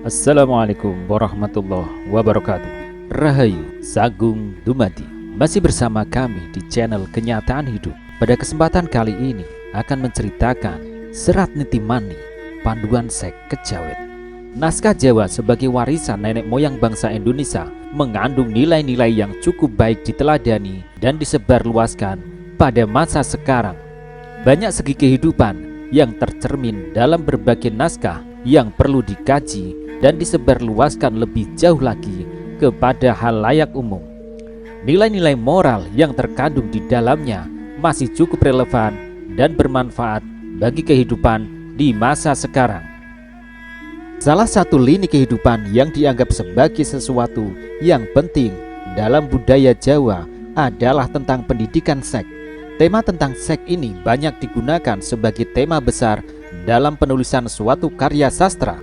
Assalamualaikum warahmatullahi wabarakatuh. Rahayu Sagung Dumadi. Masih bersama kami di channel Kenyataan Hidup. Pada kesempatan kali ini akan menceritakan Serat Nitimani, Panduan Sek Kejawen. Naskah Jawa sebagai warisan nenek moyang bangsa Indonesia mengandung nilai-nilai yang cukup baik diteladani dan disebarluaskan pada masa sekarang. Banyak segi kehidupan yang tercermin dalam berbagai naskah yang perlu dikaji dan disebarluaskan lebih jauh lagi kepada halayak umum. Nilai-nilai moral yang terkandung di dalamnya masih cukup relevan dan bermanfaat bagi kehidupan di masa sekarang. Salah satu lini kehidupan yang dianggap sebagai sesuatu yang penting dalam budaya Jawa adalah tentang pendidikan seks. Tema tentang seks ini banyak digunakan sebagai tema besar dalam penulisan suatu karya sastra.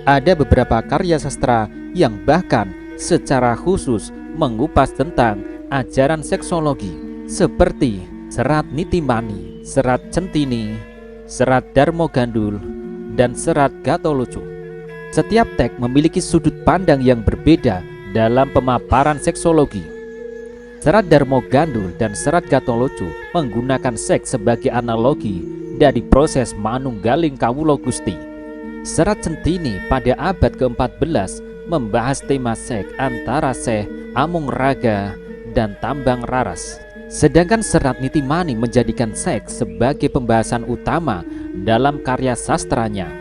Ada beberapa karya sastra yang bahkan secara khusus mengupas tentang ajaran seksologi seperti Serat Nitimani, Serat Centini, Serat Darmo Gandul, dan Serat Gatoloco. Setiap teks memiliki sudut pandang yang berbeda dalam pemaparan seksologi. Serat Darmo Gandul dan Serat Gatoloco menggunakan seks sebagai analogi dari proses manunggaling kawula Gusti. Serat Centini pada abad ke-14 membahas tema seks antara Seh, Amung Raga, dan Tambang Raras. Sedangkan Serat Nitimani menjadikan seks sebagai pembahasan utama dalam karya sastranya.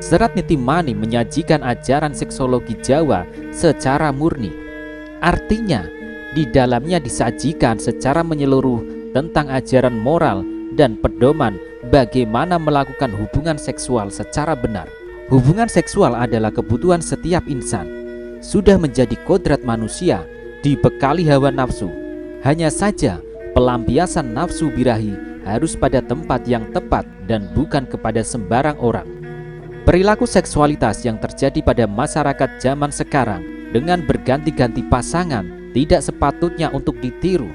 Serat Nitimani menyajikan ajaran seksologi Jawa secara murni. Artinya, di dalamnya disajikan secara menyeluruh tentang ajaran moral dan pedoman bagaimana melakukan hubungan seksual secara benar. Hubungan seksual adalah kebutuhan setiap insan. Sudah menjadi kodrat manusia, dibekali hawa nafsu. Hanya saja pelampiasan nafsu birahi harus pada tempat yang tepat dan bukan kepada sembarang orang. Perilaku seksualitas yang terjadi pada masyarakat zaman sekarang dengan berganti-ganti pasangan tidak sepatutnya untuk ditiru.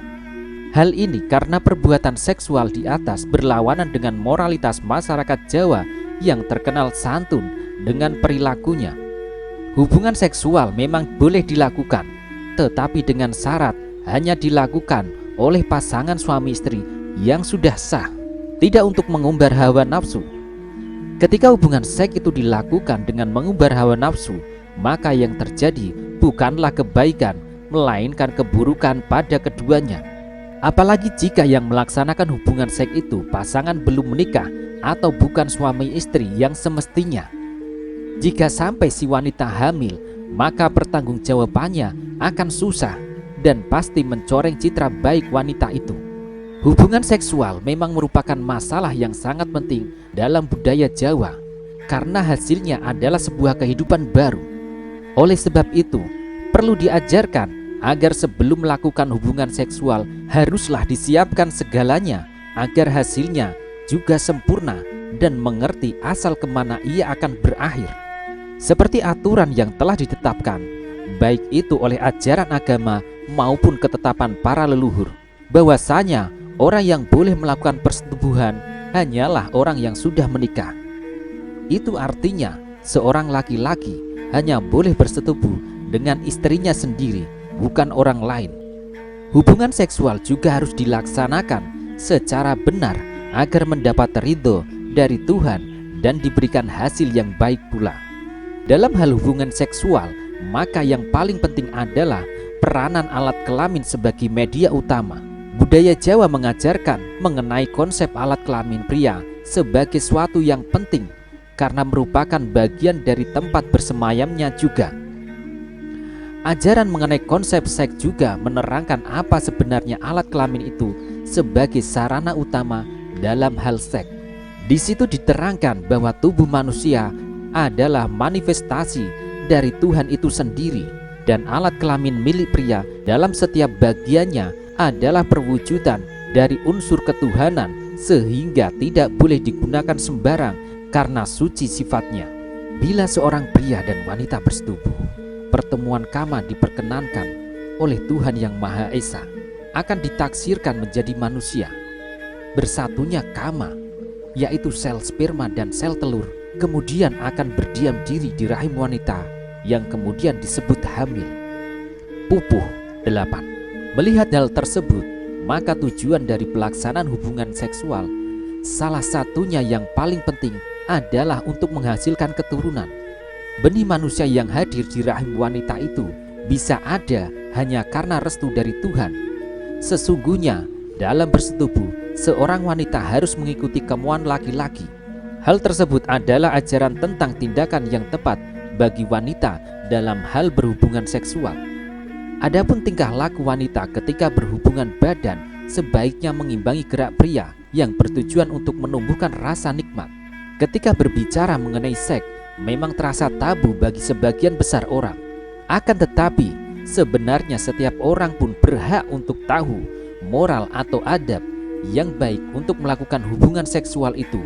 Hal ini karena perbuatan seksual di atas berlawanan dengan moralitas masyarakat Jawa yang terkenal santun dengan perilakunya. Hubungan seksual memang boleh dilakukan, tetapi dengan syarat hanya dilakukan oleh pasangan suami istri yang sudah sah, tidak untuk mengumbar hawa nafsu. Ketika hubungan seks itu dilakukan dengan mengumbar hawa nafsu, maka yang terjadi bukanlah kebaikan, melainkan keburukan pada keduanya. Apalagi jika yang melaksanakan hubungan seks itu pasangan belum menikah atau bukan suami istri yang semestinya. Jika sampai si wanita hamil, maka pertanggungjawabannya akan susah dan pasti mencoreng citra baik wanita itu. Hubungan seksual memang merupakan masalah yang sangat penting dalam budaya Jawa karena hasilnya adalah sebuah kehidupan baru. Oleh sebab itu, perlu diajarkan agar sebelum melakukan hubungan seksual haruslah disiapkan segalanya agar hasilnya juga sempurna dan mengerti asal kemana ia akan berakhir. Seperti aturan yang telah ditetapkan, baik itu oleh ajaran agama maupun ketetapan para leluhur, bahwasanya orang yang boleh melakukan persetubuhan hanyalah orang yang sudah menikah. Itu artinya seorang laki-laki hanya boleh bersetubuh dengan istrinya sendiri, bukan orang lain. Hubungan seksual juga harus dilaksanakan secara benar agar mendapat ridho dari Tuhan dan diberikan hasil yang baik pula. Dalam hal hubungan seksual, maka yang paling penting adalah peranan alat kelamin sebagai media utama. Budaya Jawa mengajarkan mengenai konsep alat kelamin pria sebagai suatu yang penting karena merupakan bagian dari tempat bersemayamnya juga. Ajaran mengenai konsep seks juga menerangkan apa sebenarnya alat kelamin itu sebagai sarana utama dalam hal seks. Di situ diterangkan bahwa tubuh manusia adalah manifestasi dari Tuhan itu sendiri dan alat kelamin milik pria dalam setiap bagiannya adalah perwujudan dari unsur ketuhanan sehingga tidak boleh digunakan sembarang karena suci sifatnya. Bila seorang pria dan wanita bersetubuh, pertemuan kama diperkenankan oleh Tuhan yang Maha Esa akan ditaksirkan menjadi manusia. Bersatunya kama, yaitu sel sperma dan sel telur, kemudian akan berdiam diri di rahim wanita yang kemudian disebut hamil. Pupuh 8. Melihat hal tersebut, maka tujuan dari pelaksanaan hubungan seksual salah satunya yang paling penting adalah untuk menghasilkan keturunan. Benih manusia yang hadir di rahim wanita itu bisa ada hanya karena restu dari Tuhan. Sesungguhnya dalam bersetubuh, seorang wanita harus mengikuti kemauan laki-laki. Hal tersebut adalah ajaran tentang tindakan yang tepat bagi wanita dalam hal berhubungan seksual. Adapun tingkah laku wanita ketika berhubungan badan sebaiknya mengimbangi gerak pria yang bertujuan untuk menumbuhkan rasa nikmat. Ketika berbicara mengenai seks, memang terasa tabu bagi sebagian besar orang. Akan tetapi, sebenarnya setiap orang pun berhak untuk tahu moral atau adab yang baik untuk melakukan hubungan seksual itu.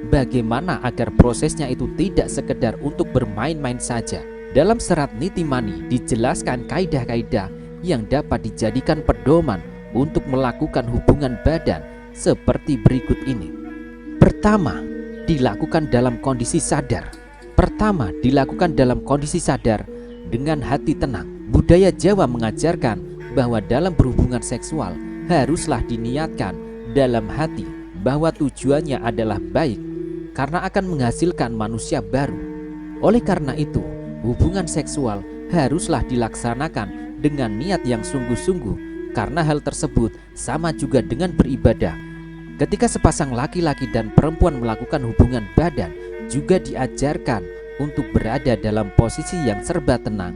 Bagaimana agar prosesnya itu tidak sekedar untuk bermain-main saja. Dalam serat Nitimani dijelaskan kaidah-kaidah yang dapat dijadikan pedoman untuk melakukan hubungan badan seperti berikut ini. Pertama, dilakukan dalam kondisi sadar. Dengan hati tenang. Budaya Jawa mengajarkan bahwa dalam berhubungan seksual haruslah diniatkan dalam hati bahwa tujuannya adalah baik karena akan menghasilkan manusia baru. Oleh karena itu, hubungan seksual haruslah dilaksanakan dengan niat yang sungguh-sungguh karena hal tersebut sama juga dengan beribadah. Ketika sepasang laki-laki dan perempuan melakukan hubungan badan, juga diajarkan untuk berada dalam posisi yang serba tenang,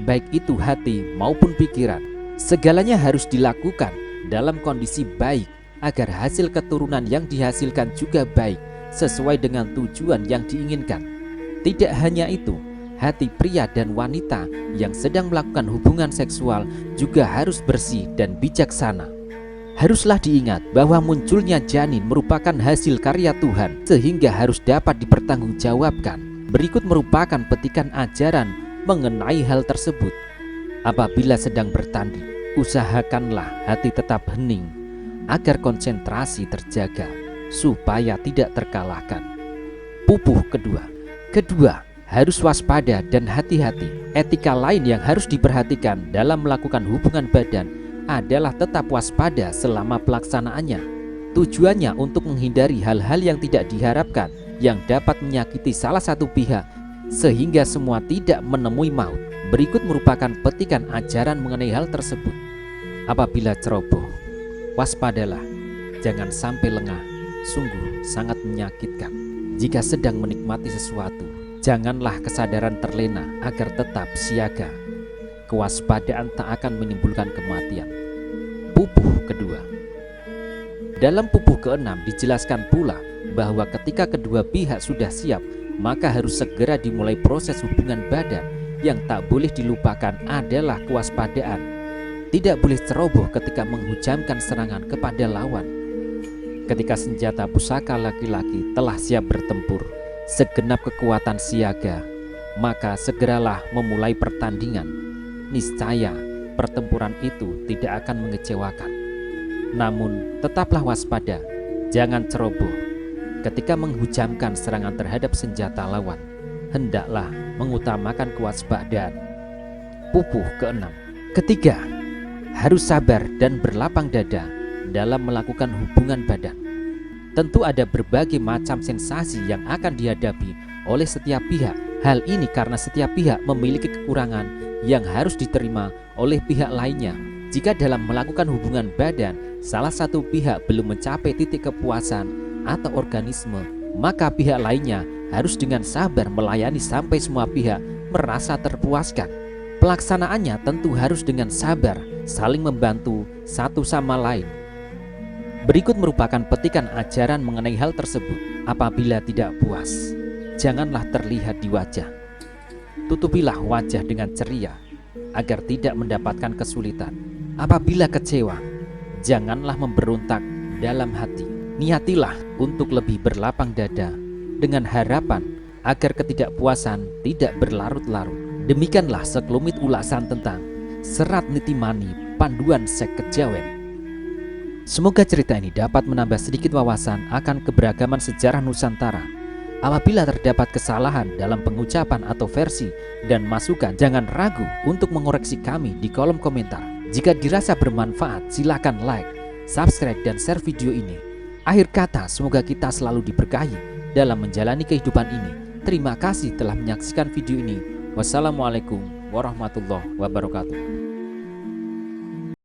baik itu hati maupun pikiran. Segalanya harus dilakukan dalam kondisi baik agar hasil keturunan yang dihasilkan juga baik sesuai dengan tujuan yang diinginkan. Tidak hanya itu, hati pria dan wanita yang sedang melakukan hubungan seksual juga harus bersih dan bijaksana. Haruslah diingat bahwa munculnya janin merupakan hasil karya Tuhan sehingga harus dapat dipertanggungjawabkan. Berikut merupakan petikan ajaran mengenai hal tersebut. Apabila sedang bertanding, usahakanlah hati tetap hening agar konsentrasi terjaga supaya tidak terkalahkan. Pupuh kedua, harus waspada dan hati-hati. Etika lain yang harus diperhatikan dalam melakukan hubungan badan adalah tetap waspada selama pelaksanaannya. Tujuannya untuk menghindari hal-hal yang tidak diharapkan yang dapat menyakiti salah satu pihak sehingga semua tidak menemui maut. Berikut merupakan petikan ajaran mengenai hal tersebut. Apabila ceroboh, waspadalah, jangan sampai lengah, sungguh sangat menyakitkan. Jika sedang menikmati sesuatu, janganlah kesadaran terlena agar tetap siaga. Kewaspadaan tak akan menimbulkan kematian. Pupuh kedua. Dalam pupuh keenam dijelaskan pula bahwa ketika kedua pihak sudah siap, maka harus segera dimulai proses hubungan badan. Yang tak boleh dilupakan adalah kewaspadaan. Tidak boleh ceroboh ketika menghujamkan serangan kepada lawan. Ketika senjata pusaka laki-laki telah siap bertempur, segenap kekuatan siaga, maka segeralah memulai pertandingan. Niscaya pertempuran itu tidak akan mengecewakan. Namun tetaplah waspada, jangan ceroboh. Ketika menghujamkan serangan terhadap senjata lawan, hendaklah mengutamakan kewaspadaan. Pupuh keenam. Ketiga, harus sabar dan berlapang dada dalam melakukan hubungan badan. Tentu ada berbagai macam sensasi yang akan dihadapi oleh setiap pihak. Hal ini karena setiap pihak memiliki kekurangan yang harus diterima oleh pihak lainnya. Jika dalam melakukan hubungan badan, salah satu pihak belum mencapai titik kepuasan atau orgasme, maka pihak lainnya harus dengan sabar melayani sampai semua pihak merasa terpuaskan. Pelaksanaannya tentu harus dengan sabar, saling membantu satu sama lain. Berikut merupakan petikan ajaran mengenai hal tersebut. Apabila tidak puas, janganlah terlihat di wajah. Tutupilah wajah dengan ceria agar tidak mendapatkan kesulitan. Apabila kecewa, janganlah memberontak dalam hati. Niatilah untuk lebih berlapang dada dengan harapan agar ketidakpuasan tidak berlarut-larut. Demikianlah sekelumit ulasan tentang Serat Nitimani Panduan Seks Kejawen. Semoga cerita ini dapat menambah sedikit wawasan akan keberagaman sejarah Nusantara. Apabila terdapat kesalahan dalam pengucapan atau versi dan masukan, jangan ragu untuk mengoreksi kami di kolom komentar. Jika dirasa bermanfaat, silakan like, subscribe, dan share video ini. Akhir kata, semoga kita selalu diberkahi dalam menjalani kehidupan ini. Terima kasih telah menyaksikan video ini. Wassalamualaikum warahmatullahi wabarakatuh.